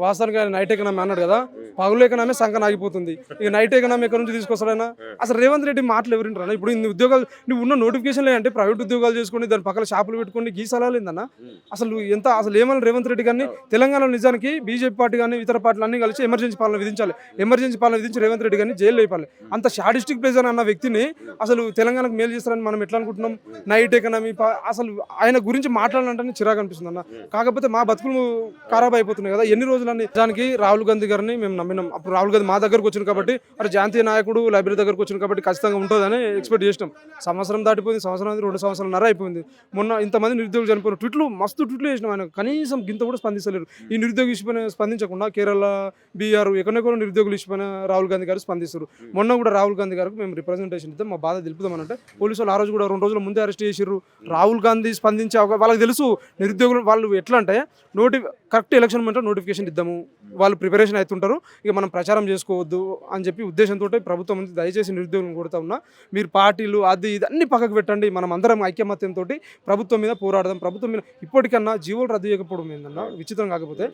వాస్తవానికి ఆయన night economy అన్నాడు కదా, పగులు ఎకనామీ సంకన ఆగిపోతుంది. ఇక నైట్ ఎకనామీ ఎక్కడి నుంచి తీసుకొస్తాడైనా? అసలు రేవంత్ రెడ్డి మాటలు ఎవరింటారా? ఇప్పుడు ఇన్ని ఉద్యోగాలు నువ్వు ఉన్న నోటిఫికేషన్లు అంటే ప్రైవేట్ ఉద్యోగాలు చేసుకుని దాని పక్కన షాపులు పెట్టుకుని గీ సలహాలు ఏందన్న? అసలు ఏమన్నా రేవంత్ రెడ్డి గారిని తెలంగాణలో నిజానికి బీజేపీ పార్టీ కానీ ఇతర పార్టీలు అన్ని కలిసి ఎమర్జెన్సీ పాలన విధించాలి. ఎమర్జెన్సీ పాలన విధించి రేవంత్ రెడ్డి గారిని జైలు వేయాలి. అంత షాడిస్టిక్ ప్రెజర్ అన్న వ్యక్తిని అసలు తెలంగాణకు మేలు చేస్తారని మనం ఎట్లా అనుకుంటున్నాం? నైట్ ఎకనామీ అసలు ఆయన గురించి మాట్లాడాలంటే చిరాకు అనిపిస్తుంది అన్న. కాకపోతే మా బతుకులు ఖరాబ్ అయిపోతున్నాయి కదా ఎన్ని రోజులని. నిజానికి రాహుల్ గాంధీ గారిని మేము నమ్మినాం. అప్పుడు రాహుల్ గాంధీ మా దగ్గరకు వచ్చింది కాబట్టి, మరి జాతీయ నాయకుడు లైబ్రరీ దగ్గరకు వచ్చింది కాబట్టి ఖచ్చితంగా ఉంటుందని ఎక్స్పెక్ట్ చేసినాం. సంవత్సరం దాటిపోయింది, సంవత్సరం 2 సంవత్సరాలన్నర అయిపోయింది. మొన్న ఇంతమంది నిరుద్యోగులు చనిపోయిన ట్విట్లు మస్తు ట్విట్లు చేసినాం. ఆయన కనీసం గింత కూడా స్పందించలేరు. ఈ నిరుద్యోగ ఇష్యూపైన స్పందించకుండా కేరళ, బీహార్ ఎక్కడెక్కడ నిరుద్యోగులు ఇష్యూపైన రాహుల్ గాంధీ గారు స్పందిస్తారు. మొన్న కూడా రాహుల్ గాంధీ గారికి మేము రిప్రజెంటేషన్ ఇద్దాం, మా బాధ తెలుపుదామనంటే పోలీసు వాళ్ళు ఆ రోజు కూడా 2 రోజుల ముందే అరెస్ట్ చేసిర్రు. రాహుల్ గాంధీ స్పందించే వాళ్ళకి తెలుసు నిరుద్యోగులు వాళ్ళు ఎట్లా అంటే కరెక్ట్ ఎలక్షన్ ముందు నోటిఫికేషన్ ఇద్దాము, వాళ్ళు ప్రిపరేషన్ అవుతుంటారు, ఇక మనం ప్రచారం చేసుకోవద్దు అని చెప్పి ఉద్దేశంతో ప్రభుత్వం నుంచి దయచేసి నిరుద్యోగులను కొడుతూ ఉన్నా. మీరు పార్టీలు అది ఇది అన్ని పక్కకు పెట్టండి, మనం అందరం ఐక్యమత్యంతో ప్రభుత్వం మీద పోరాడదాం. ప్రభుత్వం మీద ఇప్పటికన్నా జీవోలు రద్దు చేయకపోవడం ఏందన్నా విచిత్రం. కాకపోతే